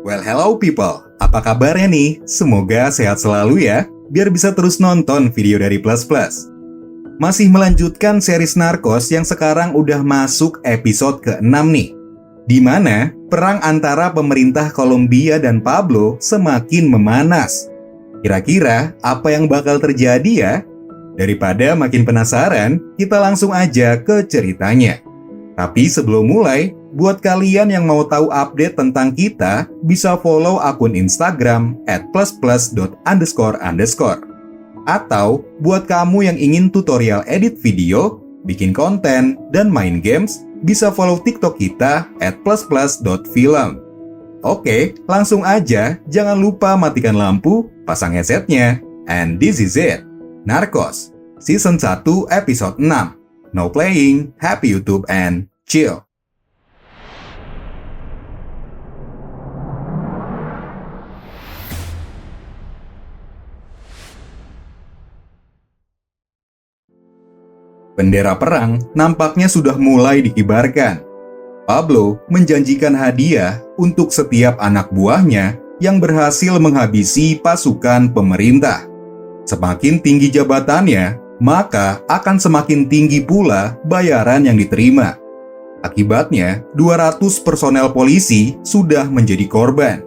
Well, hello people. Apa kabarnya nih? Semoga sehat selalu ya, biar bisa terus nonton video dari Plus Plus. Masih melanjutkan series Narcos yang sekarang udah masuk episode ke-6 nih. Di mana perang antara pemerintah Kolombia dan Pablo semakin memanas. Kira-kira apa yang bakal terjadi ya? Daripada makin penasaran, kita langsung aja ke ceritanya. Tapi sebelum mulai, buat kalian yang mau tahu update tentang kita, bisa follow akun Instagram @plusplus__. Atau buat kamu yang ingin tutorial edit video, bikin konten, dan main games, bisa follow TikTok kita @plusplus.film. Oke, langsung aja, jangan lupa matikan lampu, pasang headsetnya, and this is it. Narcos, Season 1, Episode 6. No playing, happy YouTube, and chill. Bendera perang nampaknya sudah mulai dikibarkan. Pablo menjanjikan hadiah untuk setiap anak buahnya yang berhasil menghabisi pasukan pemerintah. Semakin tinggi jabatannya, maka akan semakin tinggi pula bayaran yang diterima. Akibatnya, 200 personel polisi sudah menjadi korban.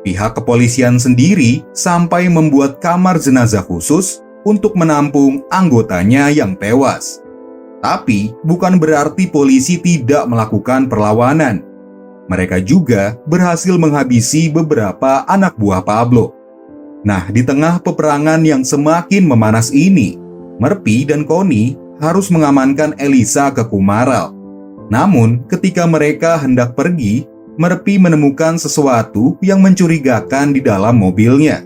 Pihak kepolisian sendiri sampai membuat kamar jenazah khusus untuk menampung anggotanya yang tewas. Tapi, bukan berarti polisi tidak melakukan perlawanan. Mereka juga berhasil menghabisi beberapa anak buah Pablo. Nah, di tengah peperangan yang semakin memanas ini, Murphy dan Connie harus mengamankan Elisa ke Kumaral. Namun, ketika mereka hendak pergi, Murphy menemukan sesuatu yang mencurigakan di dalam mobilnya.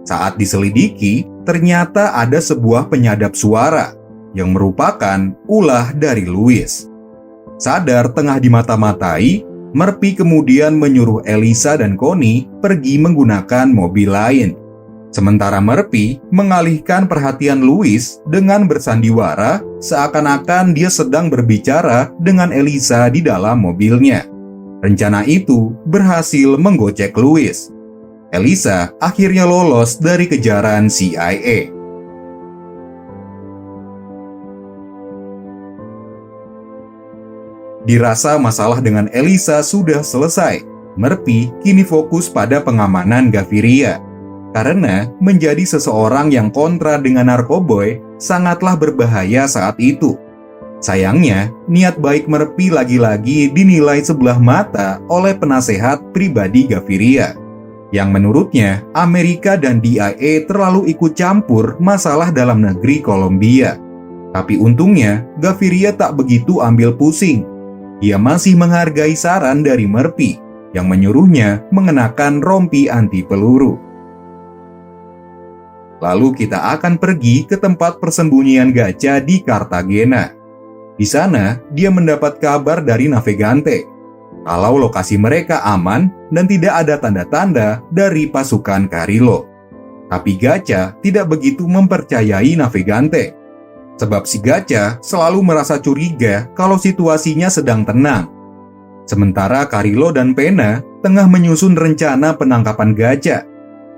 Saat diselidiki, ternyata ada sebuah penyadap suara yang merupakan ulah dari Louis. Sadar tengah dimata-matai, Murphy kemudian menyuruh Elisa dan Connie pergi menggunakan mobil lain. Sementara Murphy mengalihkan perhatian Louis dengan bersandiwara seakan-akan dia sedang berbicara dengan Elisa di dalam mobilnya. Rencana itu berhasil menggocek Louis. Elisa akhirnya lolos dari kejaran CIA. Dirasa masalah dengan Elisa sudah selesai, Murphy kini fokus pada pengamanan Gaviria. Karena menjadi seseorang yang kontra dengan narkoboy sangatlah berbahaya saat itu. Sayangnya, niat baik Murphy lagi-lagi dinilai sebelah mata oleh penasehat pribadi Gaviria, yang menurutnya Amerika dan DIA terlalu ikut campur masalah dalam negeri Kolombia. Tapi untungnya, Gaviria tak begitu ambil pusing. Dia masih menghargai saran dari Murphy yang menyuruhnya mengenakan rompi anti peluru. Lalu kita akan pergi ke tempat persembunyian Gacha di Cartagena. Di sana, dia mendapat kabar dari Navegante kalau lokasi mereka aman dan tidak ada tanda-tanda dari pasukan Carrillo. Tapi Gacha tidak begitu mempercayai Navegante, sebab si Gacha selalu merasa curiga kalau situasinya sedang tenang. Sementara Carrillo dan Pena tengah menyusun rencana penangkapan Gacha.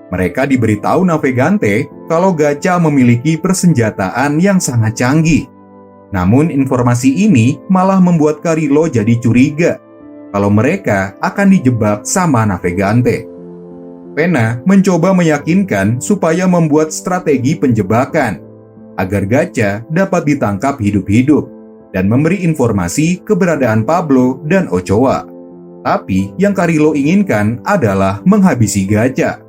Mereka diberitahu Navegante kalau Gacha memiliki persenjataan yang sangat canggih. Namun informasi ini malah membuat Carrillo jadi curiga kalau mereka akan dijebak sama Navegante. Pena mencoba meyakinkan supaya membuat strategi penjebakan agar Gacha dapat ditangkap hidup-hidup dan memberi informasi keberadaan Pablo dan Ochoa. Tapi yang Carrillo inginkan adalah menghabisi Gacha.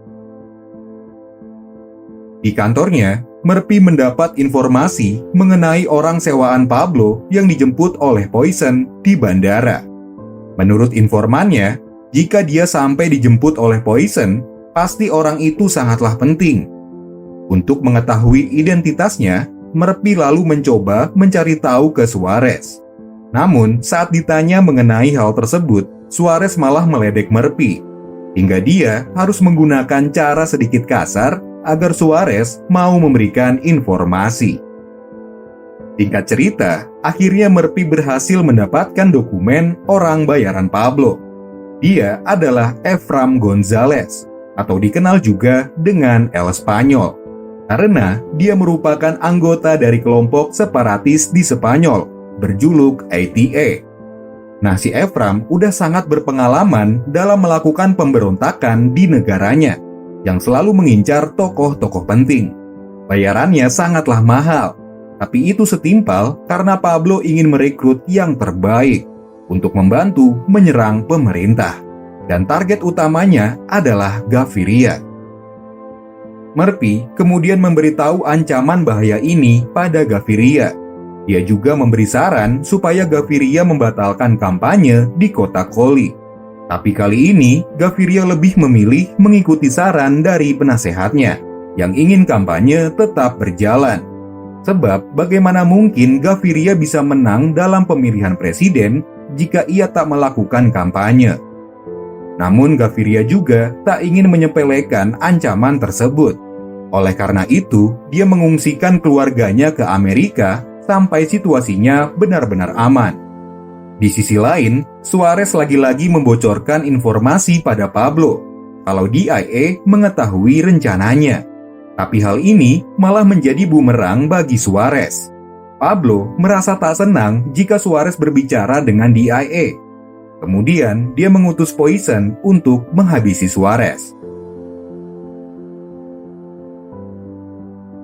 Di kantornya, Murphy mendapat informasi mengenai orang sewaan Pablo yang dijemput oleh Poison di bandara. Menurut informannya, jika dia sampai dijemput oleh Poison, pasti orang itu sangatlah penting. Untuk mengetahui identitasnya, Murphy lalu mencoba mencari tahu ke Suarez. Namun, saat ditanya mengenai hal tersebut, Suarez malah meledek Murphy, hingga dia harus menggunakan cara sedikit kasar agar Suarez mau memberikan informasi. Singkat cerita, akhirnya Murphy berhasil mendapatkan dokumen orang bayaran Pablo. Dia adalah Efram Gonzalez, atau dikenal juga dengan El Spanyol, karena dia merupakan anggota dari kelompok separatis di Spanyol, berjuluk ETA. Nah, si Efram udah sangat berpengalaman dalam melakukan pemberontakan di negaranya, yang selalu mengincar tokoh-tokoh penting. Bayarannya sangatlah mahal, tapi itu setimpal karena Pablo ingin merekrut yang terbaik untuk membantu menyerang pemerintah. Dan target utamanya adalah Gaviria. Murphy kemudian memberitahu ancaman bahaya ini pada Gaviria. Dia juga memberi saran supaya Gaviria membatalkan kampanye di kota Colli. Tapi kali ini, Gaviria lebih memilih mengikuti saran dari penasehatnya yang ingin kampanye tetap berjalan. Sebab bagaimana mungkin Gaviria bisa menang dalam pemilihan presiden jika ia tak melakukan kampanye? Namun Gaviria juga tak ingin menyepelekan ancaman tersebut. Oleh karena itu, dia mengungsikan keluarganya ke Amerika sampai situasinya benar-benar aman. Di sisi lain, Suarez lagi-lagi membocorkan informasi pada Pablo kalau DIA mengetahui rencananya. Tapi hal ini malah menjadi bumerang bagi Suarez. Pablo merasa tak senang jika Suarez berbicara dengan DIA. Kemudian, dia mengutus Poison untuk menghabisi Suarez.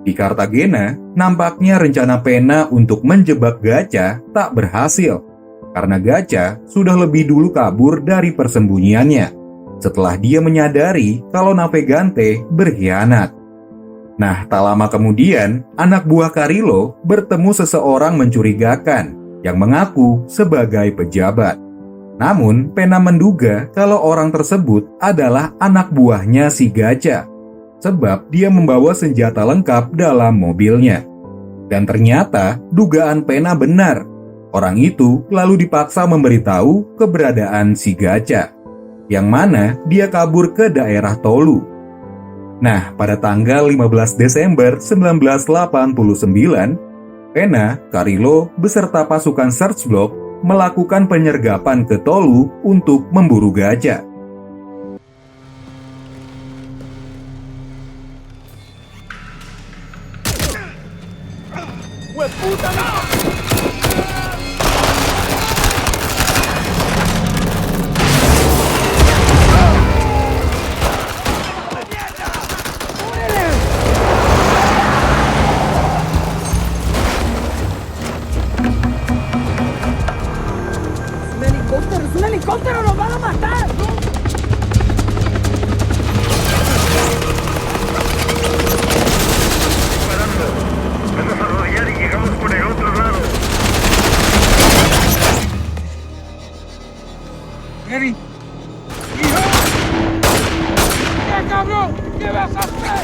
Di Cartagena, nampaknya rencana Pena untuk menjebak Gacha tak berhasil, karena Gacha sudah lebih dulu kabur dari persembunyiannya, setelah dia menyadari kalau Navegante berkhianat. Nah, tak lama kemudian, anak buah Carrillo bertemu seseorang mencurigakan yang mengaku sebagai pejabat. Namun, Pena menduga kalau orang tersebut adalah anak buahnya si Gacha, sebab dia membawa senjata lengkap dalam mobilnya. Dan ternyata dugaan Pena benar. Orang itu lalu dipaksa memberitahu keberadaan si Gacha, yang mana dia kabur ke daerah Tolu. Nah, pada tanggal 15 Desember 1989, Pena, Carrillo, beserta pasukan Search Block melakukan penyergapan ke Tolu untuk memburu Gacha. ¡Un helicóptero! ¡Nos van a matar! Disparando. Vamos a rodear y llegamos por el otro lado. ¡Eddie! ¡Hijo! ¡Ya, cabrón! ¿Qué vas a hacer?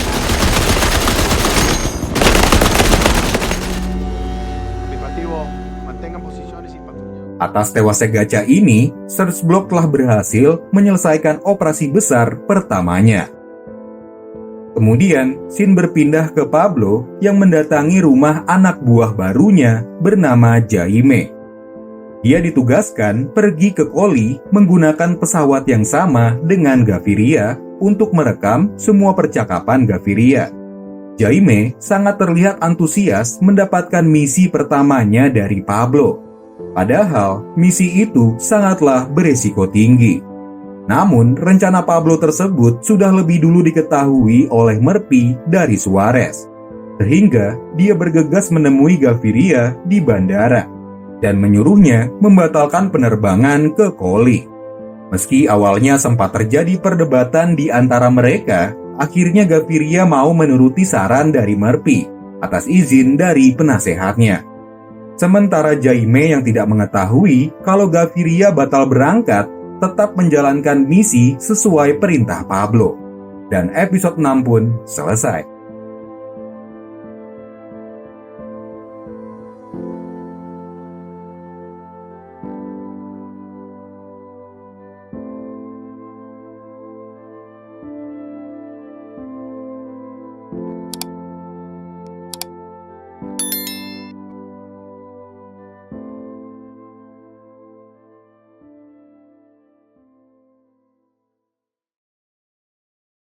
Afirmativo, mantengan posiciones y patrullas. Atas tewasnya Gacha ini, Search Block telah berhasil menyelesaikan operasi besar pertamanya. Kemudian, scene berpindah ke Pablo yang mendatangi rumah anak buah barunya bernama Jaime. Dia ditugaskan pergi ke Colli menggunakan pesawat yang sama dengan Gaviria untuk merekam semua percakapan Gaviria. Jaime sangat terlihat antusias mendapatkan misi pertamanya dari Pablo. Padahal, misi itu sangatlah beresiko tinggi. Namun, rencana Pablo tersebut sudah lebih dulu diketahui oleh Murphy dari Suarez. Sehingga, dia bergegas menemui Gaviria di bandara dan menyuruhnya membatalkan penerbangan ke Colli. Meski awalnya sempat terjadi perdebatan di antara mereka, akhirnya Gaviria mau menuruti saran dari Murphy atas izin dari penasehatnya. Sementara Jaime yang tidak mengetahui kalau Gaviria batal berangkat tetap menjalankan misi sesuai perintah Pablo. Dan episode 6 pun selesai.